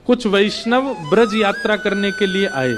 कुछ वैष्णव ब्रज यात्रा करने के लिए आए,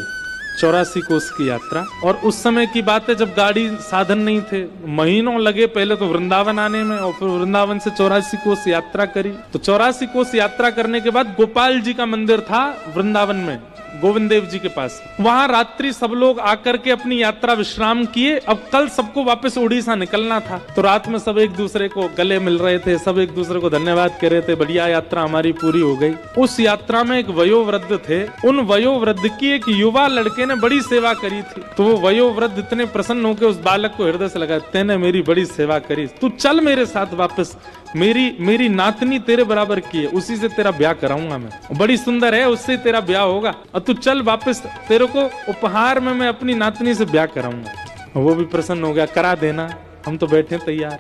84 कोस की यात्रा। और उस समय की बात है जब गाड़ी साधन नहीं थे, महीनों लगे पहले तो वृंदावन आने में, और फिर वृंदावन से 84 कोस यात्रा करी। तो 84 कोस यात्रा करने के बाद गोपाल जी का मंदिर था वृंदावन में, गोविंद देव जी के पास। वहां रात्रि सब लोग आकर के अपनी यात्रा विश्राम किए। अब कल सबको वापस उड़ीसा निकलना था, तो रात में सब एक दूसरे को गले मिल रहे थे, सब एक दूसरे को धन्यवाद कह रहे थे, बढ़िया यात्रा हमारी पूरी हो गई। उस यात्रा में एक वयोवृद्ध थे, उन वयोवृद्ध की एक युवा लड़के ने बड़ी सेवा करी थी। तो वो वयोवृद्ध इतने प्रसन्न होकर उस बालक को हृदय से लगा, तेने मेरी बड़ी सेवा करी, तू चल मेरे साथ वापस, मेरी नातनी तेरे बराबर की है, उसी से तेरा ब्याह कराऊंगा मैं, बड़ी सुंदर है, उससे तेरा ब्याह होगा, और तू चल वापस, तेरे को उपहार में मैं अपनी नातनी से ब्याह कराऊंगा। वो भी प्रसन्न हो गया, करा देना, हम तो बैठे तैयार।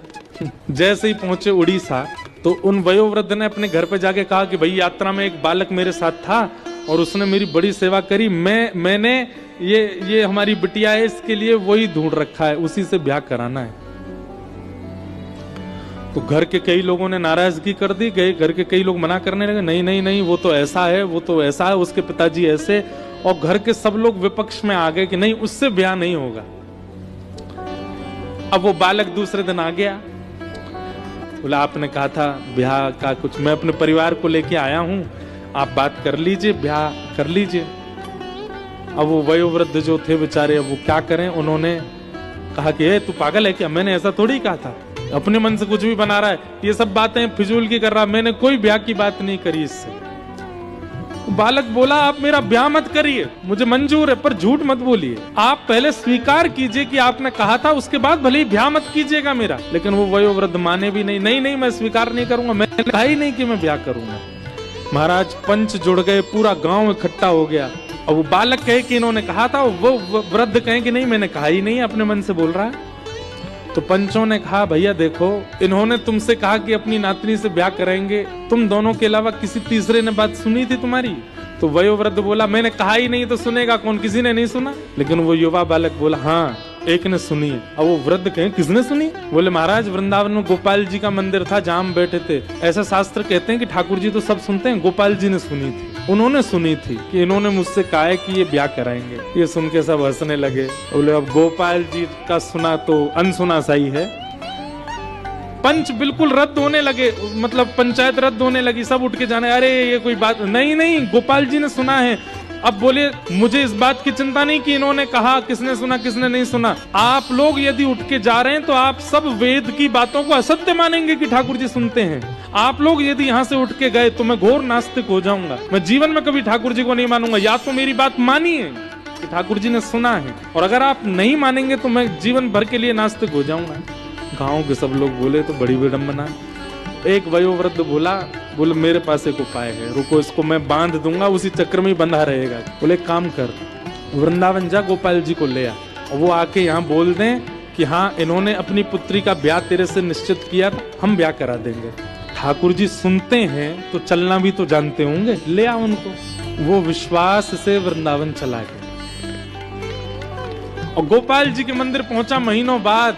जैसे ही पहुंचे उड़ीसा, तो उन वयोवृद्ध ने अपने घर पे जाके कहा कि भाई यात्रा में एक बालक मेरे साथ था और उसने मेरी बड़ी सेवा करी, मैंने ये हमारी बिटिया है, इसके लिए वही ढूंढ रखा है, उसी से ब्याह कराना है। तो घर के कई लोगों ने नाराजगी कर दी, घर के कई लोग मना करने लगे, नहीं नहीं नहीं, वो तो ऐसा है, वो तो ऐसा है, उसके पिताजी ऐसे, और घर के सब लोग विपक्ष में आ गए कि नहीं, उससे ब्याह नहीं होगा। अब वो बालक दूसरे दिन आ गया, बोला आपने कहा था ब्याह का कुछ, मैं अपने परिवार को लेके आया हूं, आप बात कर लीजिए, ब्याह कर लीजिए। अब वो वयोवृद्ध जो थे बेचारे, अब वो क्या करें, उन्होंने कहा कि तू पागल है क्या, मैंने ऐसा थोड़ी कहा था, अपने मन से कुछ भी बना रहा है, ये सब बातें फिजूल की कर रहा, मैंने कोई ब्याह की बात नहीं करी इससे। बालक बोला आप मेरा ब्याह मत करिए, मुझे मंजूर है, पर झूठ मत बोलिए, आप पहले स्वीकार कीजिए कि आपने कहा था, उसके बाद भले ही ब्याह मत कीजिएगा मेरा। लेकिन वो वयोवृद्ध माने भी नहीं, नहीं नहीं मैं स्वीकार नहीं करूंगा, मैंने कहा ही नहीं कि मैं ब्याह करूंगा। महाराज पंच जुड़ गए, पूरा गांव इकट्ठा हो गया, और वो बालक कहे कि इन्होंने कहा था, वो वृद्ध कहे कि नहीं मैंने कहा ही नहीं, अपने मन से बोल रहा है। तो पंचों ने कहा भैया देखो, इन्होंने तुमसे कहा कि अपनी नातनी से ब्याह करेंगे, तुम दोनों के अलावा किसी तीसरे ने बात सुनी थी तुम्हारी? तो वयोवृद्ध बोला मैंने कहा ही नहीं, तो सुनेगा कौन, किसी ने नहीं सुना। लेकिन वो युवा बालक बोला हाँ एक ने सुनी है। अब वो वृद्ध कहे किसने सुनी? बोले महाराज वृंदावन में गोपाल जी का मंदिर था जहां हम बैठे थे, ऐसा शास्त्र कहते हैं कि ठाकुर जी तो सब सुनते हैं, गोपाल जी ने सुनी थी, उन्होंने सुनी थी कि इन्होंने मुझसे कहा है कि ये ब्याह कराएंगे। ये सुन के सब हंसने लगे, बोले अब गोपाल जी का सुना तो अनसुना सही है। पंच बिल्कुल रद्द होने लगे, मतलब पंचायत रद्द होने लगी, सब उठ के जाने, अरे ये कोई बात नहीं, नहीं गोपाल जी ने सुना है। अब बोले मुझे इस बात की चिंता नहीं कि इन्होंने कहा, किसने सुना किसने नहीं सुना, आप लोग यदि उठ के जा रहे हैं तो आप सब वेद की बातों को असत्य मानेंगे कि ठाकुर जी सुनते हैं। आप लोग यदि यहाँ से उठ के गए तो मैं घोर नास्तिक हो जाऊंगा, मैं जीवन में कभी ठाकुर जी को नहीं मानूंगा। या तो मेरी बात मानिए कि ठाकुर जी ने सुना है, और अगर आप नहीं मानेंगे तो मैं जीवन भर के लिए नास्तिक हो जाऊंगा। गांव के सब लोग बोले तो बड़ी विडंबना। एक वयोवृद्ध बोले मेरे पास एक उपाय है, रुको इसको मैं बांध दूंगा, उसी चक्र में ही बंधा रहेगा। बोले काम कर, वृंदावन जा गोपाल जी को ले आ, और वो आके यहाँ बोल दें कि हाँ इन्होंने अपनी पुत्री का ब्याह तेरे से निश्चित किया, हम ब्याह करा देंगे। ठाकुर जी सुनते हैं तो चलना भी तो जानते होंगे, ले आ उनको। वो विश्वास से वृंदावन चला गया और गोपाल जी के मंदिर पहुंचा महीनों बाद,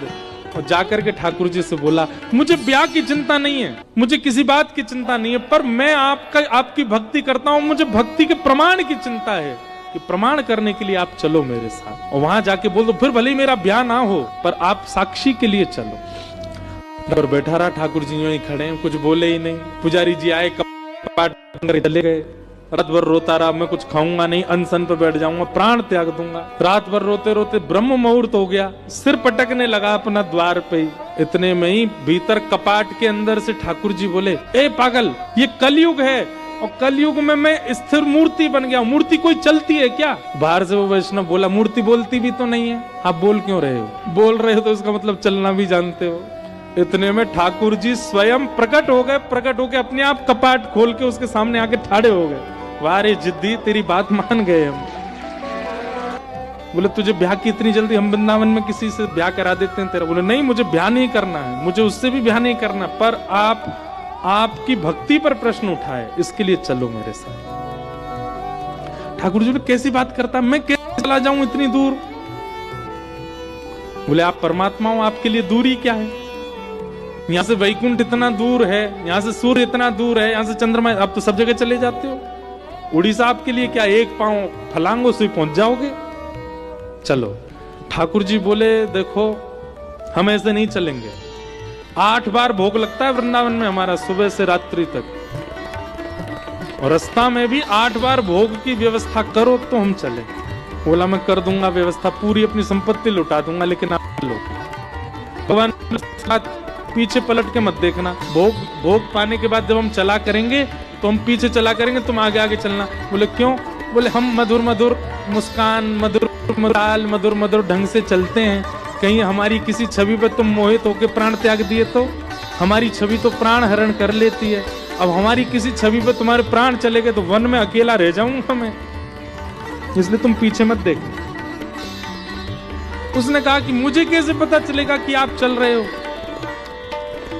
और जाकर के ठाकुर जी से बोला मुझे ब्याह की चिंता नहीं है, मुझे किसी बात की चिंता नहीं है, पर मैं आपकी भक्ति करता हूँ, मुझे भक्ति के प्रमाण की चिंता है कि प्रमाण करने के लिए आप चलो मेरे साथ। और वहां जाके बोल दो फिर भले ही मेरा ब्याह ना हो, पर आप साक्षी के लिए चलो। और बैठा रहा, ठाकुर जी वहीं खड़े हैं, कुछ बोले ही नहीं। पुजारी जी आए, कपाट चले गए। रात भर रोता रहा, मैं कुछ खाऊंगा नहीं, अनशन पे बैठ जाऊंगा, प्राण त्याग दूंगा। रात भर रोते रोते ब्रह्म मुहूर्त हो गया, सिर पटकने लगा अपना द्वार पे ही। इतने में ही भीतर कपाट के अंदर से ठाकुर जी बोले ए पागल, ये कलयुग है, और कलयुग में मैं स्थिर मूर्ति बन गया। मूर्ति कोई चलती है क्या? बाहर से वो वैष्णव बोला मूर्ति बोलती भी तो नहीं है, आप बोल क्यों रहे हो? बोल रहे हो तो उसका मतलब चलना भी जानते हो। इतने में ठाकुर जी स्वयं प्रकट हो गए, प्रकट होके अपने आप कपाट खोल के उसके सामने आके ठाड़े हो गए। वारे जिद्दी, तेरी बात मान गए हम। बोले तुझे ब्याह की इतनी जल्दी, हम वृंदावन में किसी से ब्याह करा देते हैं तेरा। बोले नहीं मुझे ब्याह नहीं करना है, मुझे उससे भी ब्याह नहीं करना, पर आपकी भक्ति पर प्रश्न उठाए, इसके लिए चलो मेरे साथ। ठाकुर जी कैसी बात करता, मैं कैसे चला जाऊं इतनी दूर? बोले आप परमात्मा हो, आपके लिए दूरी क्या है? यहाँ से वैकुंठ इतना दूर है, यहाँ से सूर्य इतना दूर है, यहाँ से चंद्रमा, आप तो सब जगह चले जाते हो। उड़ीसा आपके लिए क्या एक पांव फलांगों से पहुंच जाओगे? चलो। ठाकुर जी बोले देखो हम ऐसे नहीं चलेंगे। 8 बार भोग लगता है वृंदावन में हमारा, सुबह से रात्रि तक, और रास्ता में भी 8 बार भोग की व्यवस्था करो तो हम चले। बोला मैं कर दूंगा व्यवस्था, पूरी अपनी संपत्ति लुटा दूंगा, लेकिन आप लो। भगवान पीछे पलट के मत देखना। भोग पाने के बाद जब हम चला करेंगे तो हम पीछे चला करेंगे, तुम आगे आगे चलना। बोले क्यों? बोले हम मधुर मधुर मुस्कान, मधुर मधुर मधुर ढंग से चलते हैं, कहीं हमारी किसी छवि पर तुम मोहित होकर प्राण त्याग दिए तो? हमारी छवि तो प्राण हरण कर लेती है, अब हमारी किसी छवि पर तुम्हारे प्राण चले गए तो वन में अकेला रह जाऊंगा मैं, इसलिए तुम पीछे मत देखो। उसने कहा कि मुझे कैसे पता चलेगा कि आप चल रहे हो?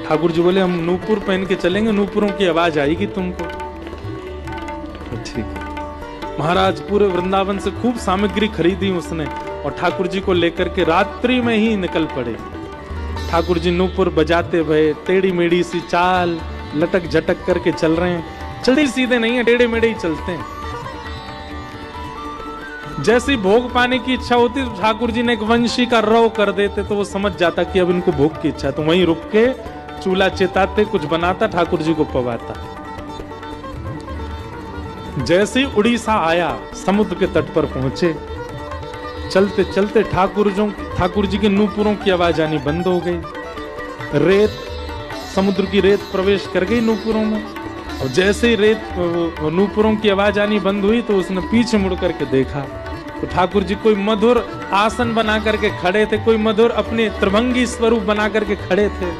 ठाकुर जी बोले हम नूपुर पहन के चलेंगे, नूपुरों की आवाज आएगी तुमको। ठीक है। महाराज पूरे वृंदावन से खूब सामग्री खरीदी उसने और ठाकुर जी को लेकर के रात्रि में ही निकल पड़े। ठाकुर जी नूपुर बजाते हुए टेढ़ी मेढ़ी सी चाल लटक झटक करके चल रहे हैं। चढ़े सीधे नहीं है, टेढ़े मेढ़े ही चलते हैं। जैसे भोग पाने की इच्छा होती तो ठाकुर जी ने एक वंशी का रव कर देते तो वो समझ जाता कि अब इनको भोग की इच्छा है, तो वहीं रुक के चूल्हा चिताते, कुछ बनाता, ठाकुर जी को पवाता। जैसे उड़ीसा आया, समुद्र के तट पर पहुंचे, चलते चलते ठाकुर जी के नूपुरों की आवाज आनी बंद हो गई। रेत, समुद्र की रेत प्रवेश कर गई नूपुरों में, और जैसे ही रेत नूपुरों की आवाज आनी बंद हुई तो उसने पीछे मुड़ करके देखा तो ठाकुर जी कोई मधुर आसन बना करके खड़े थे, कोई मधुर अपने त्रिभंगी स्वरूप बना करके खड़े थे।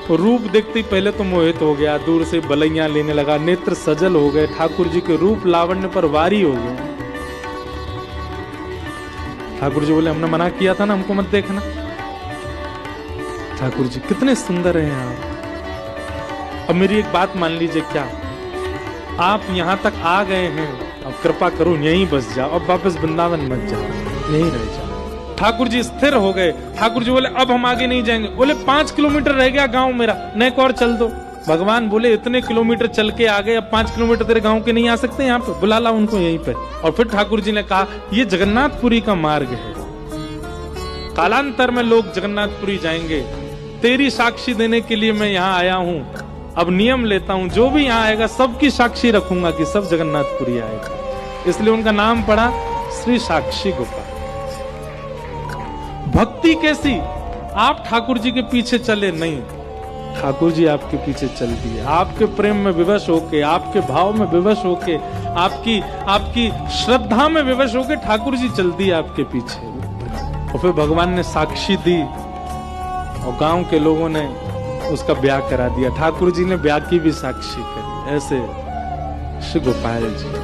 तो रूप देखते ही पहले तो मोहित हो गया, दूर से बलैया लेने लगा, नेत्र सजल हो गए, ठाकुर जी के रूप लावण्य पर वारी हो गए। ठाकुर जी बोले हमने मना किया था ना, हमको मत देखना। ठाकुर जी कितने सुंदर हैं आप। अब मेरी एक बात मान लीजिए, क्या आप यहां तक आ गए हैं, अब कृपा करो यहीं बस जाओ, अब वापस वृंदावन मत जाओ, यहीं रह जाओ। ठाकुर जी स्थिर हो गए। ठाकुर जी बोले अब हम आगे नहीं जाएंगे। बोले 5 किलोमीटर रह गया गांव मेरा, नेक और चल दो। भगवान बोले इतने किलोमीटर चल के आ गए, अब 5 किलोमीटर तेरे गांव के नहीं आ सकते यहाँ पे? बुला ला उनको यहीं पे। और फिर ठाकुर जी ने कहा ये जगन्नाथपुरी का मार्ग है, कालांतर में लोग जगन्नाथपुरी जाएंगे, तेरी साक्षी देने के लिए मैं यहाँ आया हूँ। अब नियम लेता हूँ, जो भी यहाँ आएगा सबकी साक्षी रखूंगा कि सब जगन्नाथपुरी आएगा। इसलिए उनका नाम पड़ा श्री साक्षी गोपाल। भक्ति कैसी? आप ठाकुर जी के पीछे चले नहीं, ठाकुर जी आपके पीछे चल दिए, आपके प्रेम में विवश होके, आपके भाव में विवश होके, आपकी श्रद्धा में विवश होके ठाकुर जी चल दिए आपके पीछे। और फिर भगवान ने साक्षी दी और गांव के लोगों ने उसका ब्याह करा दिया। ठाकुर जी ने ब्याह की भी साक्षी करी। ऐसे श्री गोपाल जी।